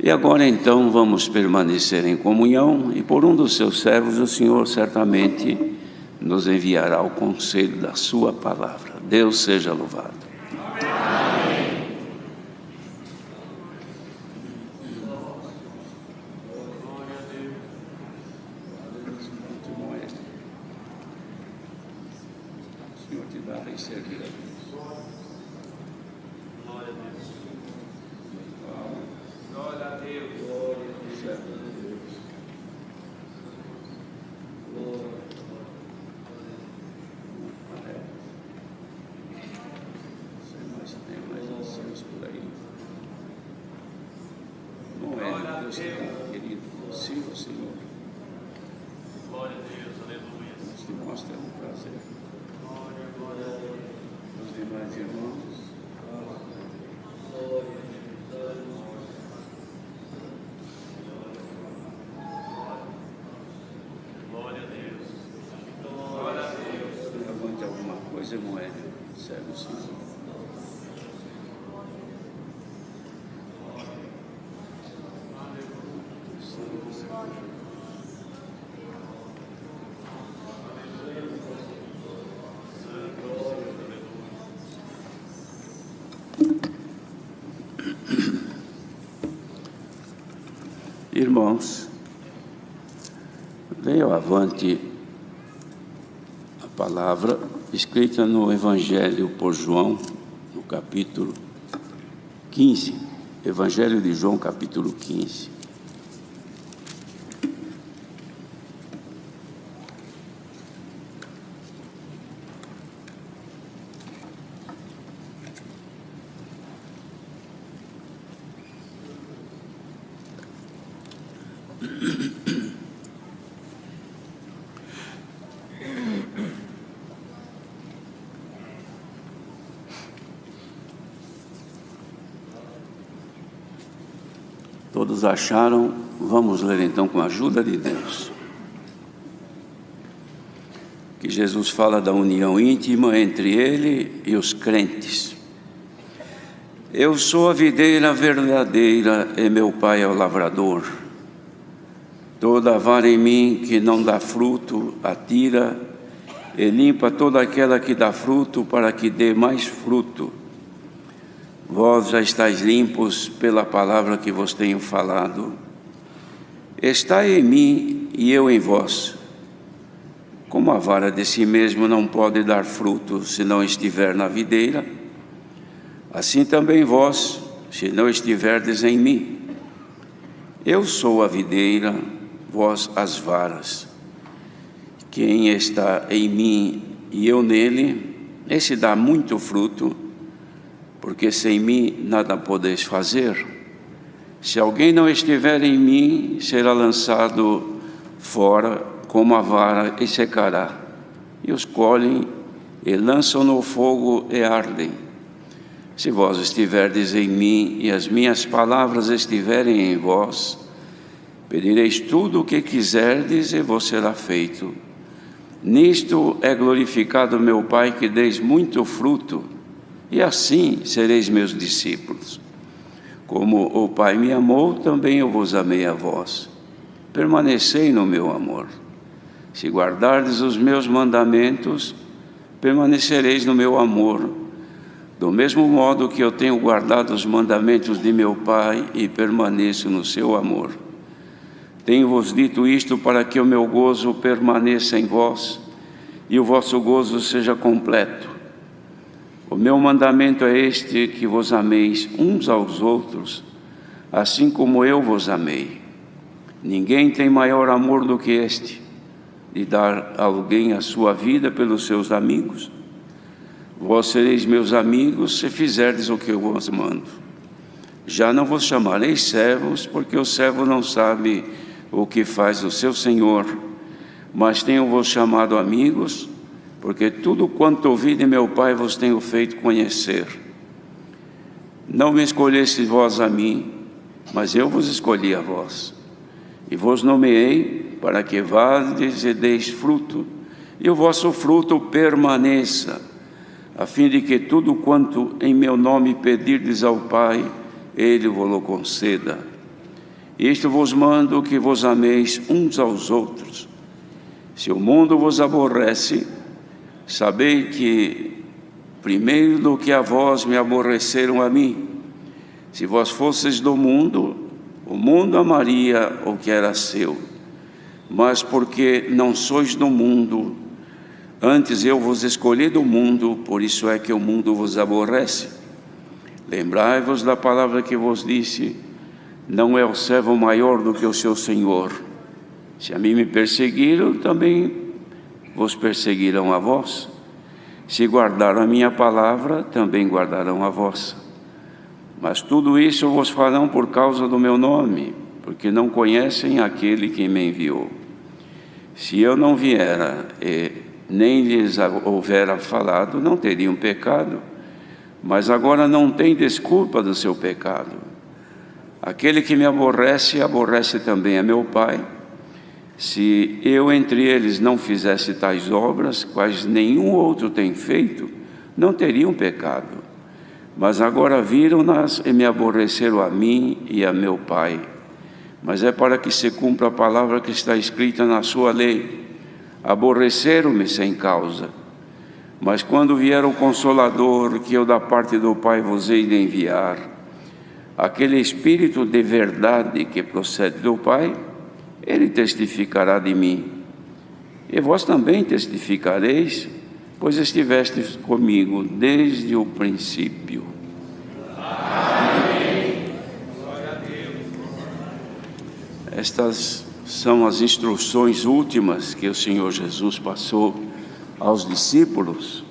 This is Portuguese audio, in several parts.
E agora então vamos permanecer em comunhão, e por um dos seus servos o Senhor certamente nos enviará o conselho da sua palavra. Deus seja louvado. Amém. O Senhor te dá e servir a Deus. Glória a Deus. Glória a Deus. Tem mais anciãos por aí. Não é Deus que está, querido. Sim, o Senhor. Glória a Deus, aleluia. Deus te mostra um prazer. Glória a Deus. Os demais irmãos. Glória a Deus. Glória a Deus. Levante alguma coisa, moeda. Serve o Senhor. Irmãos, veio avante a palavra escrita no Evangelho por João, no capítulo 15, Evangelho de João, capítulo 15. Todos acharam? Vamos ler então com a ajuda de Deus. Que Jesus fala da união íntima entre Ele e os crentes. Eu sou a videira verdadeira e meu Pai é o lavrador. Toda vara em mim que não dá fruto, atira e limpa toda aquela que dá fruto, para que dê mais fruto. Vós já estáis limpos pela palavra que vos tenho falado. Estai em mim e eu em vós. Como a vara de si mesmo não pode dar fruto se não estiver na videira, assim também vós, se não estiverdes em mim. Eu sou a videira, vós as varas. Quem está em mim e eu nele, esse dá muito fruto, porque sem mim nada podeis fazer. Se alguém não estiver em mim, será lançado fora como a vara e secará. E os colhem e lançam no fogo e ardem. Se vós estiverdes em mim e as minhas palavras estiverem em vós, pedireis tudo o que quiserdes e vos será feito. Nisto é glorificado meu Pai, que deis muito fruto, e assim sereis meus discípulos. Como o Pai me amou, também eu vos amei a vós. Permanecei no meu amor. Se guardardes os meus mandamentos, permanecereis no meu amor. Do mesmo modo que eu tenho guardado os mandamentos de meu Pai e permaneço no seu amor. Tenho-vos dito isto para que o meu gozo permaneça em vós e o vosso gozo seja completo. O meu mandamento é este, que vos ameis uns aos outros, assim como eu vos amei. Ninguém tem maior amor do que este, de dar a alguém a sua vida pelos seus amigos. Vós sereis meus amigos se fizerdes o que eu vos mando. Já não vos chamarei servos, porque o servo não sabe o que faz o seu senhor, mas tenho-vos chamado amigos, porque tudo quanto ouvi de meu Pai vos tenho feito conhecer. Não me escolhestes vós a mim, mas eu vos escolhi a vós, e vos nomeei para que vades e deis fruto, e o vosso fruto permaneça, a fim de que tudo quanto em meu nome pedirdes ao Pai, Ele vos-lo conceda. Isto vos mando, que vos ameis uns aos outros. Se o mundo vos aborrece, sabei que primeiro do que a vós me aborreceram a mim. Se vós fosseis do mundo, o mundo amaria o que era seu. Mas porque não sois do mundo, antes eu vos escolhi do mundo, por isso é que o mundo vos aborrece. Lembrai-vos da palavra que vos disse: não é o servo maior do que o seu senhor. Se a mim me perseguiram, também vos perseguirão a vós. Se guardaram a minha palavra, também guardarão a vossa. Mas tudo isso vos farão por causa do meu nome, porque não conhecem aquele que me enviou. Se eu não viera e nem lhes houvera falado, não teriam pecado, mas agora não tem desculpa do seu pecado. Aquele que me aborrece, aborrece também a meu Pai. Se eu entre eles não fizesse tais obras, quais nenhum outro tem feito, não teriam pecado. Mas agora viram-nas e me aborreceram a mim e a meu Pai. Mas é para que se cumpra a palavra que está escrita na sua lei: aborreceram-me sem causa. Mas quando vier o Consolador, que eu da parte do Pai vos hei de enviar, aquele Espírito de verdade que procede do Pai, ele testificará de mim. E vós também testificareis, pois estivestes comigo desde o princípio. Estas são as instruções últimas que o Senhor Jesus passou aos discípulos.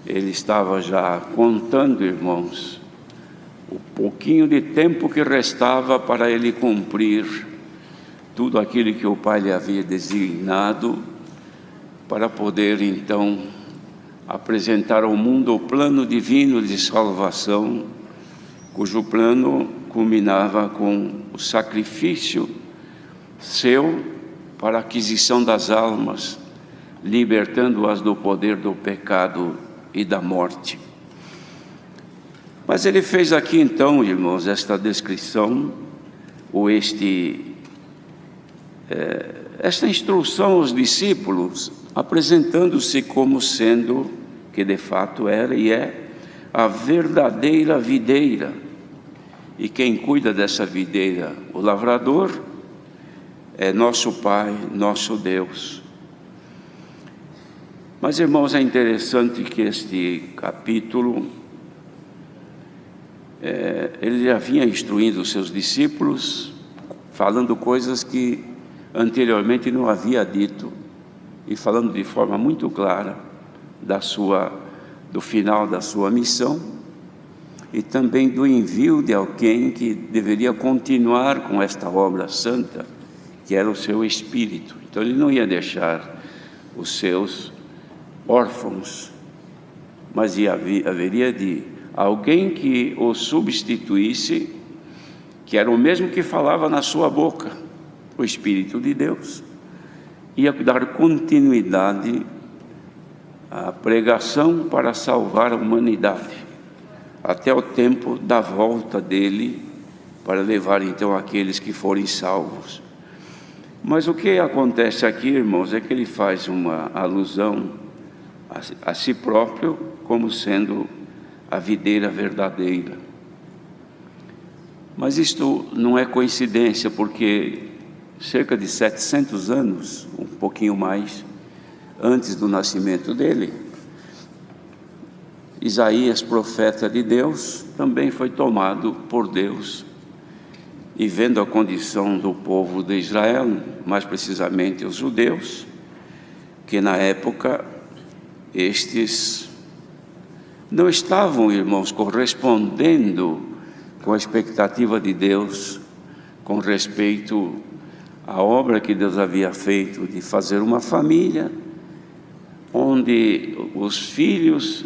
Ele estava já contando, irmãos, o pouquinho de tempo que restava para ele cumprir tudo aquilo que o Pai lhe havia designado, para poder então apresentar ao mundo o plano divino de salvação, cujo plano culminava com o sacrifício seu para a aquisição das almas, libertando-as do poder do pecado e da morte. Mas ele fez aqui então, irmãos, esta descrição, ou esta instrução aos discípulos, apresentando-se como sendo, que de fato era e é, a verdadeira videira. E quem cuida dessa videira, o lavrador, é nosso Pai, nosso Deus. Mas, irmãos, é interessante que este capítulo, ele já vinha instruindo os seus discípulos, falando coisas que anteriormente não havia dito, e falando de forma muito clara do final da sua missão, e também do envio de alguém que deveria continuar com esta obra santa, que era o seu Espírito. Então ele não ia deixar os seus órfãos, mas haveria de alguém que o substituísse, que era o mesmo que falava na sua boca, o Espírito de Deus, ia dar continuidade à pregação para salvar a humanidade, até o tempo da volta dele, para levar então aqueles que forem salvos. Mas o que acontece aqui, irmãos, é que ele faz uma alusão a si próprio como sendo a videira verdadeira. Mas isto não é coincidência, porque cerca de 700 anos, um pouquinho mais, antes do nascimento dele, Isaías, profeta de Deus, também foi tomado por Deus, e vendo a condição do povo de Israel, mais precisamente os judeus, que na época estes não estavam, irmãos, correspondendo com a expectativa de Deus com respeito à obra que Deus havia feito de fazer uma família, onde os filhos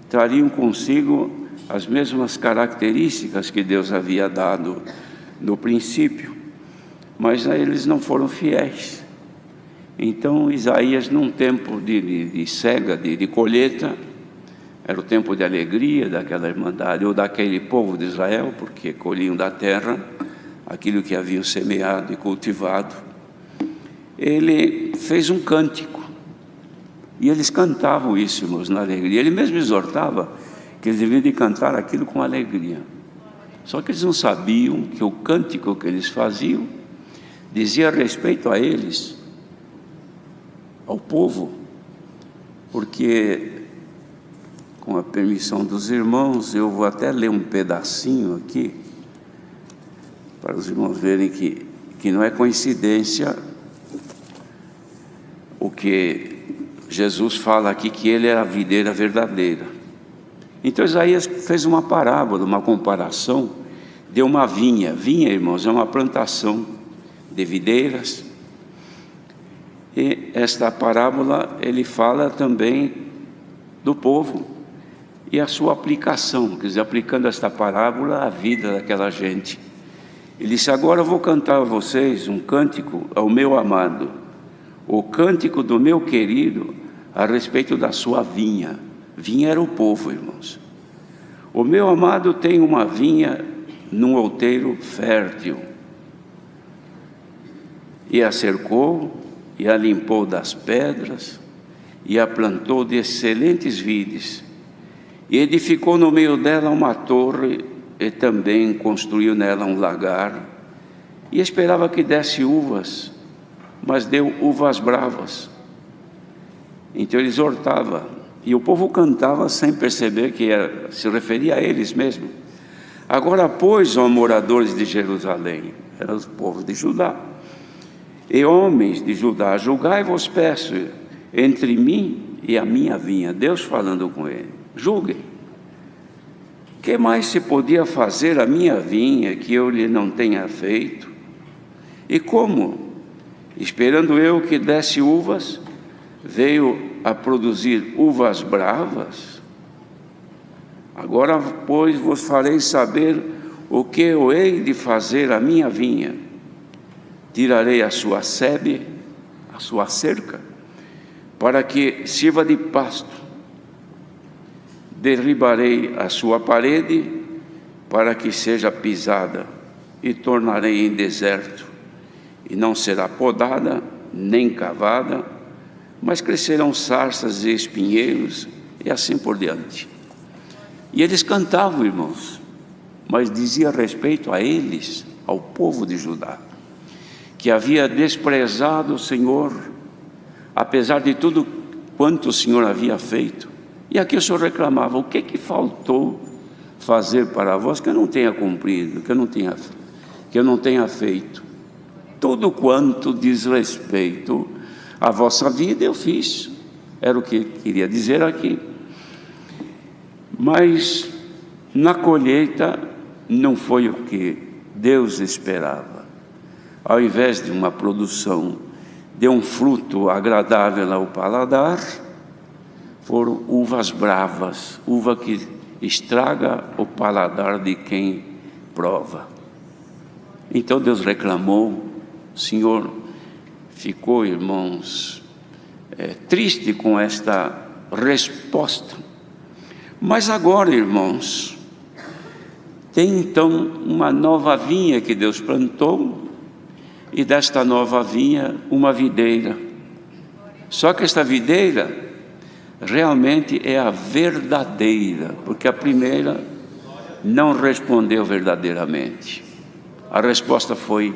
trariam consigo as mesmas características que Deus havia dado no princípio, mas eles não foram fiéis. Então Isaías, num tempo de cega, de colheita, era o tempo de alegria daquela irmandade, ou daquele povo de Israel, porque colhiam da terra aquilo que haviam semeado e cultivado, ele fez um cântico. E eles cantavam isso, irmãos, na alegria. Ele mesmo exortava que eles deviam de cantar aquilo com alegria. Só que eles não sabiam que o cântico que eles faziam dizia respeito a eles, ao povo, porque, com a permissão dos irmãos, eu vou até ler um pedacinho aqui, para os irmãos verem que não é coincidência o que Jesus fala aqui, que ele é a videira verdadeira. Então Isaías fez uma parábola, uma comparação de uma vinha. Vinha, irmãos, é uma plantação de videiras. E esta parábola, ele fala também do povo e a sua aplicação, quer dizer, aplicando esta parábola à vida daquela gente. Ele disse: agora eu vou cantar a vocês um cântico ao meu amado, o cântico do meu querido a respeito da sua vinha. Vinha era o povo, irmãos. O meu amado tem uma vinha num outeiro fértil, e a cercou, e a limpou das pedras, e a plantou de excelentes vides, e edificou no meio dela uma torre, e também construiu nela um lagar, e esperava que desse uvas, mas deu uvas bravas. Então ele exortava, e o povo cantava sem perceber que se referia a eles mesmos. Agora, pois, ó moradores de Jerusalém, eram os povos de Judá, e homens de Judá, julgai-vos, peço, entre mim e a minha vinha. Deus falando com ele: julguem. Que mais se podia fazer a minha vinha que eu lhe não tenha feito? E como, esperando eu que desse uvas, veio a produzir uvas bravas? Agora, pois, vos farei saber o que eu hei de fazer à minha vinha. Tirarei a sua sebe, a sua cerca, para que sirva de pasto. Derribarei a sua parede, para que seja pisada, e tornarei em deserto, e não será podada, nem cavada, mas crescerão sarças e espinheiros, e assim por diante. E eles cantavam, irmãos, mas dizia respeito a eles, ao povo de Judá, que havia desprezado o Senhor, apesar de tudo quanto o Senhor havia feito. E aqui o Senhor reclamava: o que faltou fazer para vós que eu não tenha cumprido, que eu não tenha feito? Tudo quanto diz respeito à vossa vida eu fiz. Era o que queria dizer aqui. Mas na colheita não foi o que Deus esperava. Ao invés de uma produção de um fruto agradável ao paladar, foram uvas bravas, uva que estraga o paladar de quem prova. Então Deus reclamou. O Senhor ficou, irmãos, triste com esta resposta. Mas agora, irmãos, tem então uma nova vinha que Deus plantou, e desta nova vinha uma videira. Só que esta videira realmente é a verdadeira, porque a primeira não respondeu verdadeiramente. A resposta foi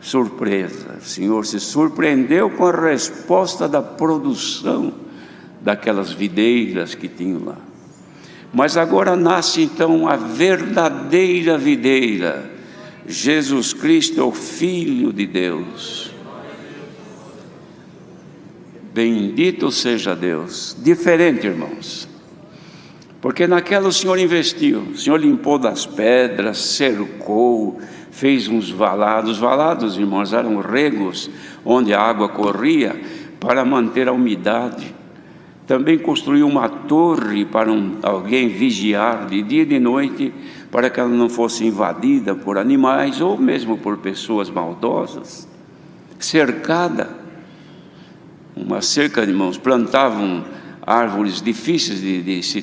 surpresa. O Senhor se surpreendeu com a resposta da produção daquelas videiras que tinham lá. Mas agora nasce então a verdadeira videira, Jesus Cristo, o Filho de Deus. Bendito seja Deus. Diferente, irmãos, porque naquela o Senhor investiu. O Senhor limpou das pedras, cercou, fez uns valados. Os valados, irmãos, eram regos onde a água corria para manter a umidade. Também construiu uma torre para alguém vigiar de dia e de noite, para que ela não fosse invadida por animais ou mesmo por pessoas maldosas. Cercada, uma cerca, irmãos, plantavam árvores difíceis de se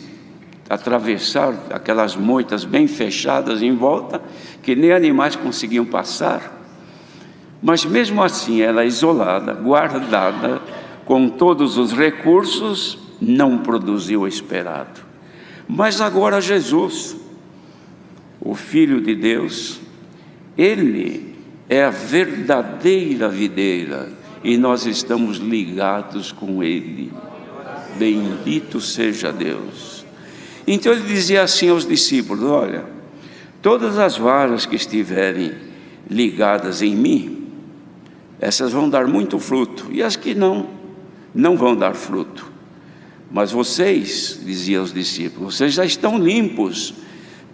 atravessar, aquelas moitas bem fechadas em volta, que nem animais conseguiam passar. Mas mesmo assim, ela isolada, guardada, com todos os recursos, não produziu o esperado. Mas agora Jesus, o Filho de Deus, Ele é a verdadeira videira e nós estamos ligados com Ele. Bendito seja Deus. Então ele dizia assim aos discípulos: olha, todas as varas que estiverem ligadas em mim, essas vão dar muito fruto, e as que não vão dar fruto. Mas vocês, dizia aos discípulos, vocês já estão limpos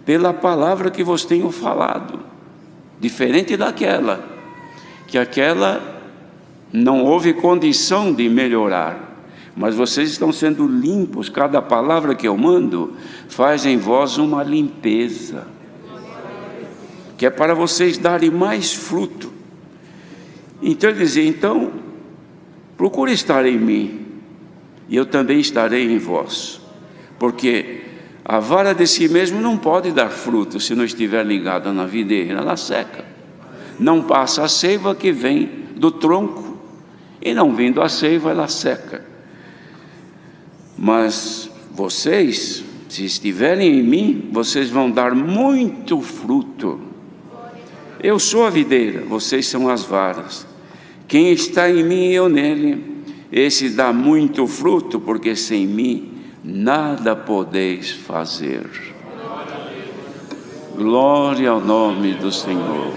pela palavra que vos tenho falado, diferente daquela, que aquela não houve condição de melhorar, mas vocês estão sendo limpos. Cada palavra que eu mando faz em vós uma limpeza, que é para vocês darem mais fruto. Então ele dizia: então procure estar em mim e eu também estarei em vós, porque a vara de si mesmo não pode dar fruto se não estiver ligada na videira, ela seca. Não passa a seiva que vem do tronco, e não vindo a seiva, ela seca. Mas vocês, se estiverem em mim, vocês vão dar muito fruto. Eu sou a videira, vocês são as varas. Quem está em mim e eu nele, esse dá muito fruto, porque sem mim nada podeis fazer. Glória ao nome do Senhor.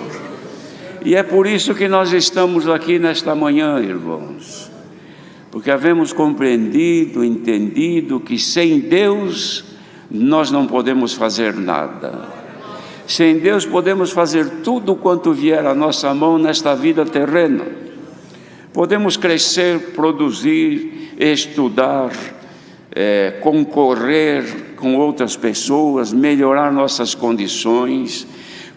E é por isso que nós estamos aqui nesta manhã, irmãos, porque havemos compreendido, entendido que sem Deus nós não podemos fazer nada. Sem Deus podemos fazer tudo quanto vier à nossa mão nesta vida terrena. Podemos crescer, produzir, estudar, concorrer com outras pessoas, melhorar nossas condições,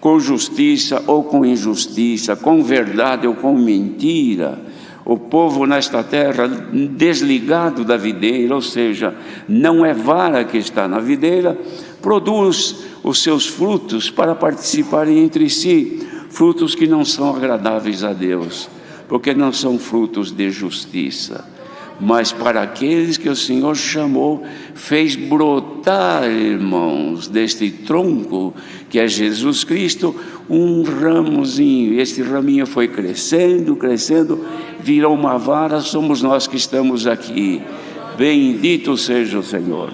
com justiça ou com injustiça, com verdade ou com mentira. O povo nesta terra desligado da videira, ou seja, não é vara que está na videira, produz os seus frutos para participarem entre si, frutos que não são agradáveis a Deus, porque não são frutos de justiça, mas para aqueles que o Senhor chamou, fez brotar, irmãos, deste tronco que é Jesus Cristo, um ramozinho. Este raminho foi crescendo, crescendo, virou uma vara. Somos nós que estamos aqui. Bendito seja o Senhor.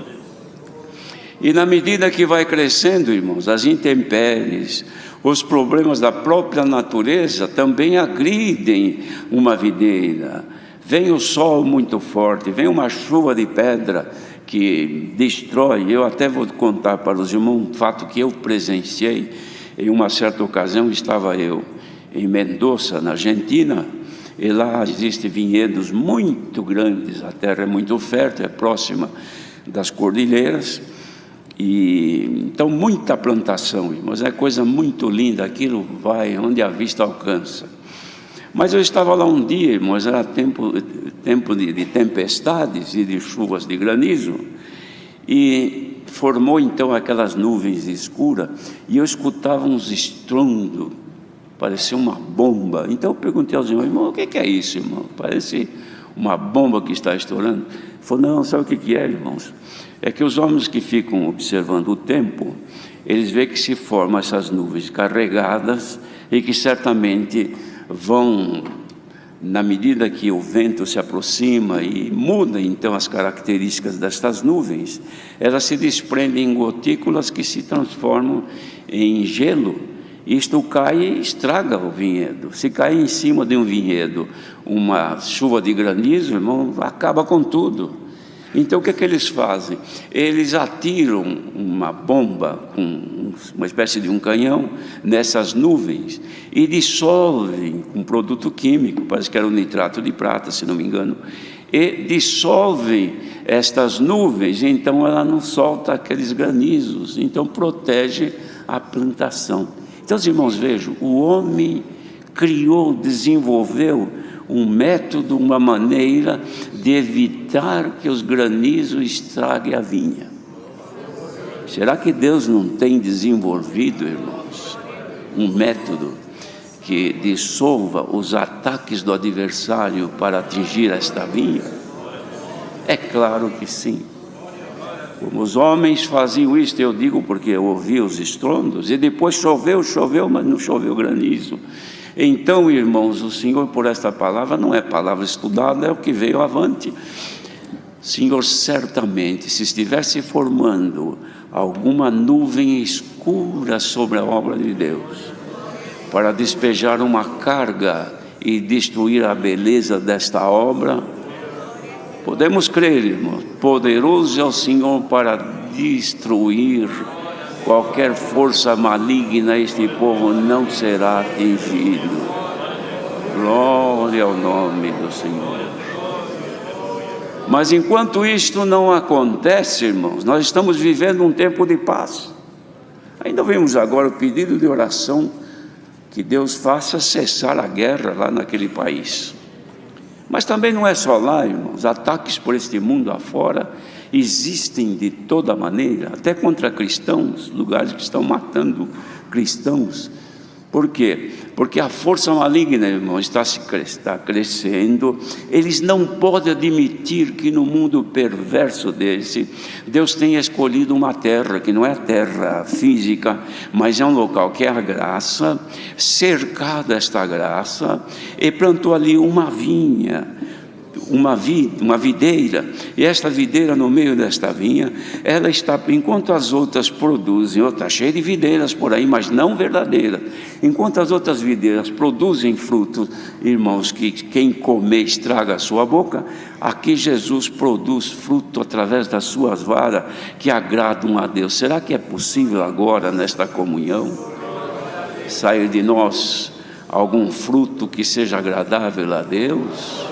E na medida que vai crescendo, irmãos, as intempéries, os problemas da própria natureza também agridem uma videira. Vem o sol muito forte, vem uma chuva de pedra que destrói. Eu até vou contar para os irmãos um fato que eu presenciei. Em uma certa ocasião estava eu em Mendoza, na Argentina, e lá existem vinhedos muito grandes, a terra é muito fértil, é próxima das cordilheiras, e então muita plantação, irmãos, é coisa muito linda, aquilo vai onde a vista alcança. Mas eu estava lá um dia, irmãos, era tempo de tempestades e de chuvas de granizo, e formou então aquelas nuvens escuras, e eu escutava uns estrondos, parecia uma bomba. Então eu perguntei aos irmãos: irmão, o que é isso, irmão? Parece uma bomba que está estourando. Ele falou: não, sabe o que é, irmãos? É que os homens que ficam observando o tempo, eles veem que se formam essas nuvens carregadas e que certamente vão, na medida que o vento se aproxima e muda então as características destas nuvens, elas se desprendem em gotículas que se transformam em gelo. Isto cai e estraga o vinhedo. Se cai em cima de um vinhedo uma chuva de granizo, irmão, acaba com tudo. Então o que é que eles fazem? Eles atiram uma bomba com uma espécie de um canhão nessas nuvens e dissolvem um produto químico, parece que era o nitrato de prata, se não me engano, e dissolvem estas nuvens, então ela não solta aqueles granizos, então protege a plantação. Então, os irmãos, vejam, o homem criou, desenvolveu um método, uma maneira de evitar que os granizos estraguem a vinha. Será que Deus não tem desenvolvido, irmãos, um método que dissolva os ataques do adversário para atingir esta vinha? É claro que sim. Como os homens faziam isto, eu digo porque eu ouvi os estrondos, e depois choveu, mas não choveu granizo. Então, irmãos, o Senhor, por esta palavra, não é palavra estudada, é o que veio avante. Senhor, certamente, se estivesse formando alguma nuvem escura sobre a obra de Deus, para despejar uma carga e destruir a beleza desta obra, podemos crer, irmãos, poderoso é o Senhor para destruir qualquer força maligna, este povo não será atingido. Glória ao nome do Senhor. Mas enquanto isto não acontece, irmãos, nós estamos vivendo um tempo de paz. Ainda vemos agora o pedido de oração que Deus faça cessar a guerra lá naquele país. Mas também não é só lá, irmãos, ataques por este mundo afora existem de toda maneira, até contra cristãos, lugares que estão matando cristãos. Por quê? Porque a força maligna, irmãos, está crescendo. Eles não podem admitir que no mundo perverso desse, Deus tenha escolhido uma terra, que não é a terra física, mas é um local que é a graça, cercada esta graça, e plantou ali uma vinha, uma videira, e esta videira no meio desta vinha, ela está, enquanto as outras produzem, está cheia de videiras por aí, mas não verdadeira, enquanto as outras videiras produzem frutos, irmãos, que quem comer estraga a sua boca, aqui Jesus produz fruto através das suas varas, que agradam a Deus. Será que é possível agora, nesta comunhão, sair de nós algum fruto que seja agradável a Deus?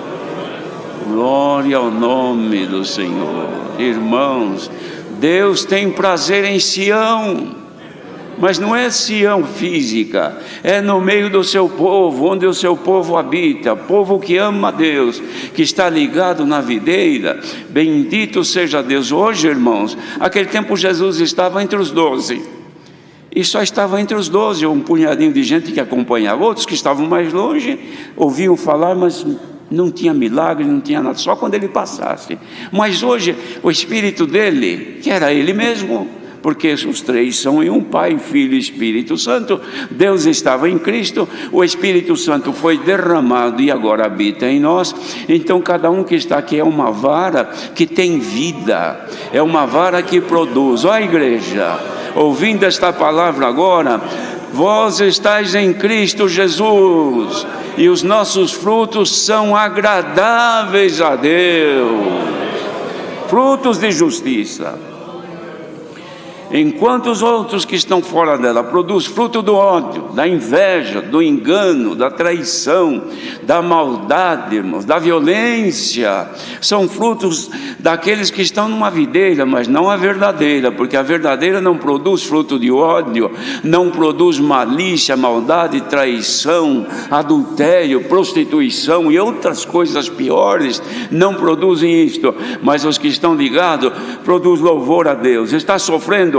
Glória ao nome do Senhor. Irmãos, Deus tem prazer em Sião, mas não é Sião física, é no meio do seu povo, onde o seu povo habita, povo que ama a Deus, que está ligado na videira. Bendito seja Deus. Hoje, irmãos, aquele tempo Jesus estava entre os 12, e só estava entre os 12, um punhadinho de gente que acompanhava, outros que estavam mais longe, ouviam falar, mas não tinha milagre, não tinha nada, só quando ele passasse. Mas hoje o Espírito dele, que era ele mesmo, porque os três são em um, Pai, Filho e Espírito Santo, Deus estava em Cristo, o Espírito Santo foi derramado e agora habita em nós. Então cada um que está aqui é uma vara que tem vida, é uma vara que produz. Ó igreja, ouvindo esta palavra agora, vós estáis em Cristo Jesus, e os nossos frutos são agradáveis a Deus, frutos de justiça. Enquanto os outros que estão fora dela produzem fruto do ódio, da inveja, do engano, da traição, da maldade, irmãos, da violência, são frutos daqueles que estão numa videira, mas não a verdadeira, porque a verdadeira não produz fruto de ódio, não produz malícia, maldade, traição, adultério, prostituição e outras coisas piores, não produzem isto. Mas os que estão ligados produzem louvor a Deus. Está sofrendo,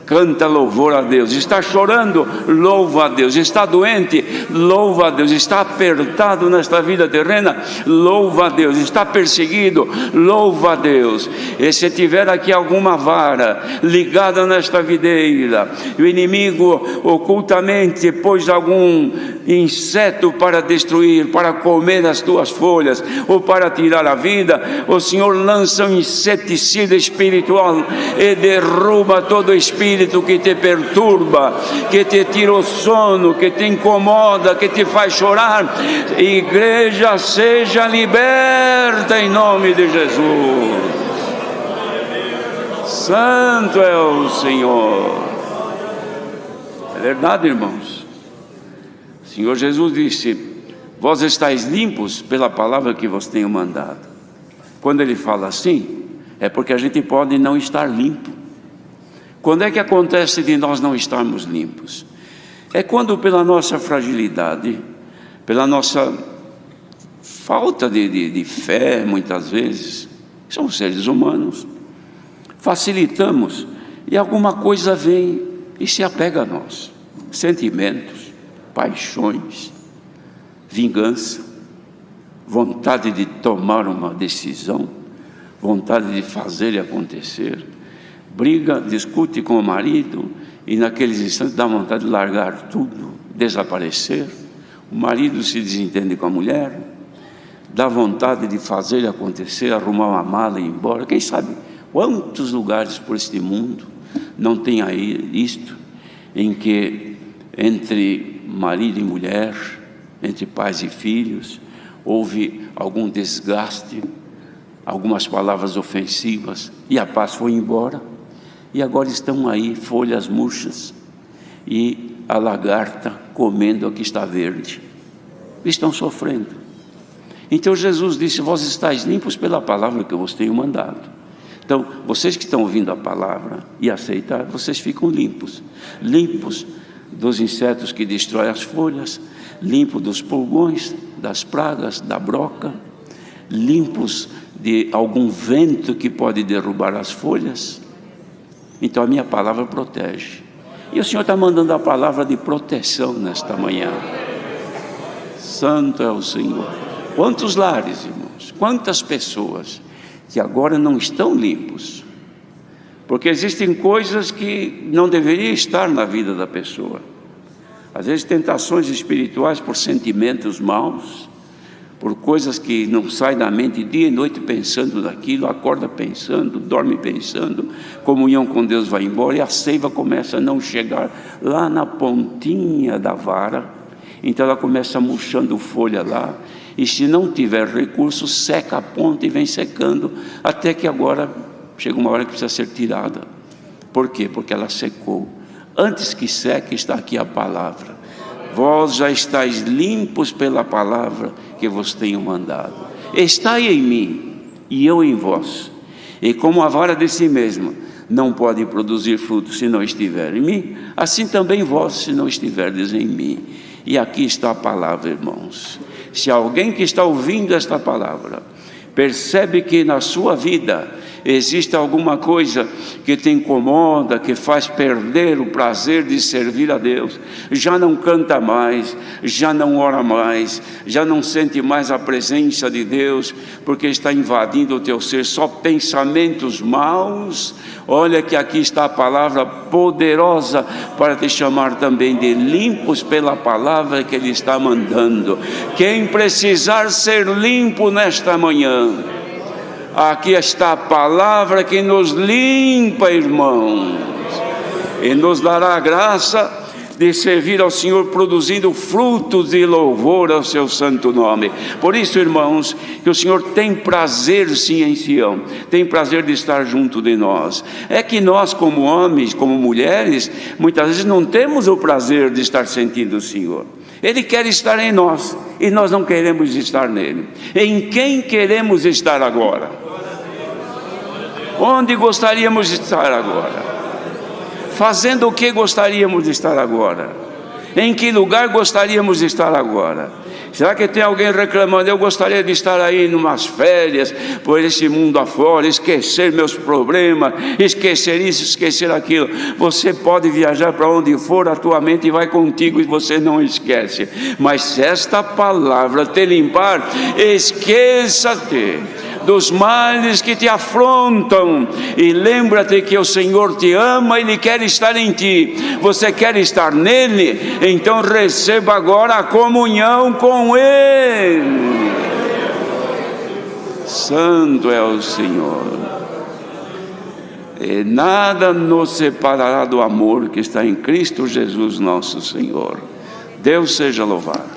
canta louvor a Deus. Está chorando, louva a Deus. Está doente, louva a Deus. Está apertado nesta vida terrena, louva a Deus. Está perseguido, louva a Deus. E se tiver aqui alguma vara ligada nesta videira, o inimigo ocultamente pôs algum inseto para destruir, para comer as tuas folhas ou para tirar a vida, o Senhor lança um inseticida espiritual e derruba todo espírito que te perturba, que te tira o sono, que te incomoda, que te faz chorar. Igreja, seja liberta em nome de Jesus. Santo é o Senhor. É verdade, irmãos. O Senhor Jesus disse: vós estáis limpos pela palavra que vos tenho mandado. Quando ele fala assim, é porque a gente pode não estar limpo. Quando é que acontece de nós não estarmos limpos? É quando, pela nossa fragilidade, pela nossa falta de fé, muitas vezes, somos seres humanos, facilitamos e alguma coisa vem e se apega a nós. sentimentos, paixões, vingança, vontade de tomar uma decisão, vontade de fazer e acontecer, briga, discute com o marido e naqueles instantes dá vontade de largar tudo, desaparecer. O marido se desentende com a mulher, dá vontade de fazer e acontecer, arrumar uma mala e ir embora. Quem sabe quantos lugares por este mundo não tem aí isto, em que entre marido e mulher, entre pais e filhos, houve algum desgaste, algumas palavras ofensivas, e a paz foi embora, e agora estão aí folhas murchas, e a lagarta comendo a que está verde, estão sofrendo. Então Jesus disse: vós estáis limpos pela palavra que eu vos tenho mandado. Então, vocês que estão ouvindo a palavra e aceitar, vocês ficam limpos, limpos dos insetos que destroem as folhas, limpos dos pulgões, das pragas, da broca, limpos de algum vento que pode derrubar as folhas. Então a minha palavra protege, e o Senhor está mandando a palavra de proteção nesta manhã. Santo é o Senhor. Quantos lares, irmãos, quantas pessoas que agora não estão limpos, porque existem coisas que não deveriam estar na vida da pessoa, às vezes tentações espirituais por sentimentos maus, por coisas que não saem da mente dia e noite pensando naquilo, acorda pensando, dorme pensando, comunhão com Deus vai embora e a seiva começa a não chegar lá na pontinha da vara, então ela começa murchando folha lá, e se não tiver recurso, seca a ponta e vem secando, até que agora chega uma hora que precisa ser tirada. Por quê? Porque ela secou. Antes que seque, está aqui a palavra: vós já estáis limpos pela palavra que vos tenho mandado. Estai em mim e eu em vós, e como a vara de si mesma não pode produzir fruto se não estiver em mim, assim também vós, se não estiverdes em mim. E aqui está a palavra, irmãos. Se alguém que está ouvindo esta palavra percebe que na sua vida existe alguma coisa que te incomoda, que faz perder o prazer de servir a Deus, já não canta mais, já não ora mais, já não sente mais a presença de Deus, porque está invadindo o teu ser só pensamentos maus, olha que aqui está a palavra poderosa para te chamar também de limpos pela palavra que Ele está mandando. Quem precisar ser limpo nesta manhã, aqui está a palavra que nos limpa, irmãos, e nos dará a graça de servir ao Senhor, produzindo frutos de louvor ao seu santo nome. Por isso, irmãos, que o Senhor tem prazer sim em Sião, tem prazer de estar junto de nós. É que nós, como homens, como mulheres, muitas vezes não temos o prazer de estar sentindo o Senhor. Ele quer estar em nós e nós não queremos estar nele. Em quem queremos estar agora? Onde gostaríamos de estar agora? Fazendo o que gostaríamos de estar agora? Em que lugar gostaríamos de estar agora? Será que tem alguém reclamando: eu gostaria de estar aí numas férias, por esse mundo afora, esquecer meus problemas, esquecer isso, esquecer aquilo? Você pode viajar para onde for, a tua mente vai contigo e você não esquece. Mas se esta palavra te limpar, esqueça-te dos males que te afrontam, e lembra-te que o Senhor te ama, Ele quer estar em ti, você quer estar nele, então receba agora a comunhão com Ele. Santo é o Senhor, e nada nos separará do amor que está em Cristo Jesus nosso Senhor. Deus seja louvado.